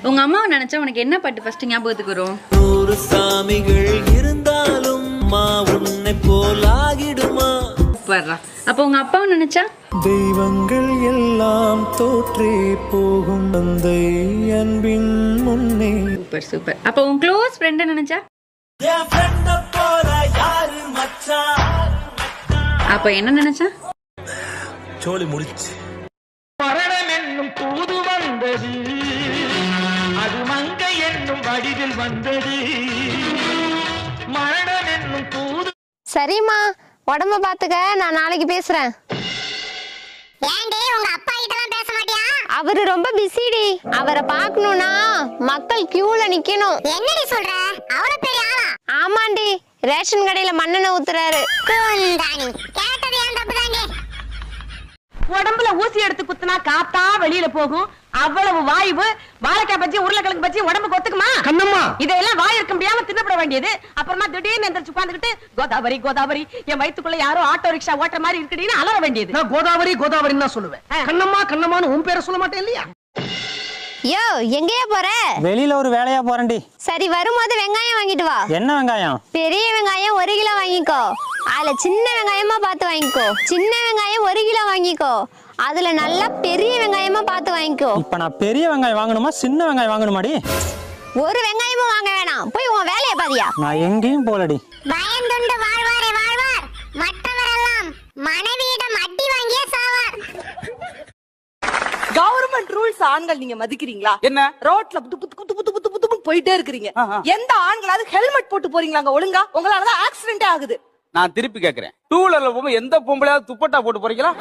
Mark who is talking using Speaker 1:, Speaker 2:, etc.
Speaker 1: உங்க அம்மாவை நினைச்சா உனக்கு என்ன பாட்டு ஃபர்ஸ்ட் ஞாபகத்துக்கு வரும்?
Speaker 2: 100 சாமிகள் இருந்தாலும் உன்னை போலாகிடுமா.
Speaker 1: சூப்பர்ரா. அப்ப உங்க அப்பாவை நினைச்சா?
Speaker 2: தெய்வங்கள் எல்லாம் தோற்றே போகும் தந்தை அன்பின் முன்னே.
Speaker 1: Super super. அப்ப உன் க்ளோஸ் ஃப்ரெண்ட நினைச்சா? அப்ப என்ன நினைச்சா?
Speaker 2: சோலி முடிச்சு.
Speaker 3: மரணம் என்னும் தூது வந்தது, அது மங்கை என்னும் வடிவில் வந்தது. மரணம் என்னும் தூது.
Speaker 4: சரிம்மா, உடம்ப பாத்துக்க, நான் நாளைக்கு பேசுறேன். அவரு ரொம்ப பிஸிடி. அவரை பாக்கணும்னா மக்கள் கியூல நிக்கணும்.
Speaker 5: என்னடி சொல்ற? அவ்வளவு பெரிய ஆளா?
Speaker 4: ஆமாண்டி, ரேஷன் கடையில மண்ணெண்ணெய் ஊத்துறாரு.
Speaker 5: கேட்டது ஏன் தப்புதாங்க?
Speaker 6: உடம்புல ஊசி எடுத்து குத்துனா காத்தா வெளியில போகும். அவ்வளவு வாய்வு. வாழைக்காய் பச்சி உருளைக்கிழங்கு பச்சி உடம்புக்கு ஒத்துக்குமா?
Speaker 3: கண்ணம்மா,
Speaker 6: இதெல்லாம் வாய் இருக்க முடியாம தின்னப்பட வேண்டியது. அப்புறமா திடீர்னு எந்திரிச்சு உட்கார்ந்துகிட்டு கோதாவரி கோதாவரி, என் வயித்துக்குள்ள யாரோ ஆட்டோ ரிக்ஷா ஓட்டுற மாதிரி இருக்குன்னு அலற வேண்டியது.
Speaker 3: நான் கோதாவரி கோதாவரின்னு தான் சொல்லுவேன். கண்ணம்மா கண்ணம்மான்னு உன் பேரை சொல்ல மாட்டேன் இல்லையா?
Speaker 4: யோ, எங்கேயா போற?
Speaker 7: வெளியில ஒரு வேலையா போறேன்டி.
Speaker 4: சரி, வரும்போது வெங்காயம் வாங்கிட்டு வா.
Speaker 7: என்ன வெங்காயம்?
Speaker 4: பெரிய வெங்காயம் 1 கிலோ வாங்கிக்கோ. அதுல சின்ன வெங்காயமா பார்த்து வாங்கிக்கோ. சின்ன வெங்காயம் 1 கிலோ வாங்கிக்கோ. அதுல நல்லா பெரிய வெங்காயமா பார்த்து வாங்கிக்கோ.
Speaker 7: இப்ப நான் பெரிய வெங்காயம் வாங்கணுமா சின்ன வெங்காயம் வாங்கணுமாடி?
Speaker 4: ஒரு வெங்காயமும் வாங்க வேணாம், போய் உன் வேலையை பாதியா.
Speaker 7: நான் எங்கேயும் போலடி.
Speaker 5: பயந்துண்டு வாழ்வாரே வாழ்வார், மற்றவரெல்லாம் மனைவியிடம் அடி வாங்கியே சாவார்.
Speaker 6: கவர்மெண்ட் ரூல்ஸ் ஆண்கள் நீங்க மதிக்கிறீங்களா?
Speaker 8: என்ன
Speaker 6: ரோட்ல புத்து புத்து புத்து புத்து புத்து புத்து போயிட்டே இருக்கிறீங்க. எந்த ஆண்களாவது ஹெல்மெட் போட்டு போறீங்களாங்க ஒழுங்கா? உங்களாலதான் ஆக்சிடென்ட் ஆகுது.
Speaker 8: நான் திருப்பி கேக்குறேன், 2 வீலர்ல போகும்போது எந்த பொம்பளையாவது துப்பட்டா போட்டு போறீங்களா?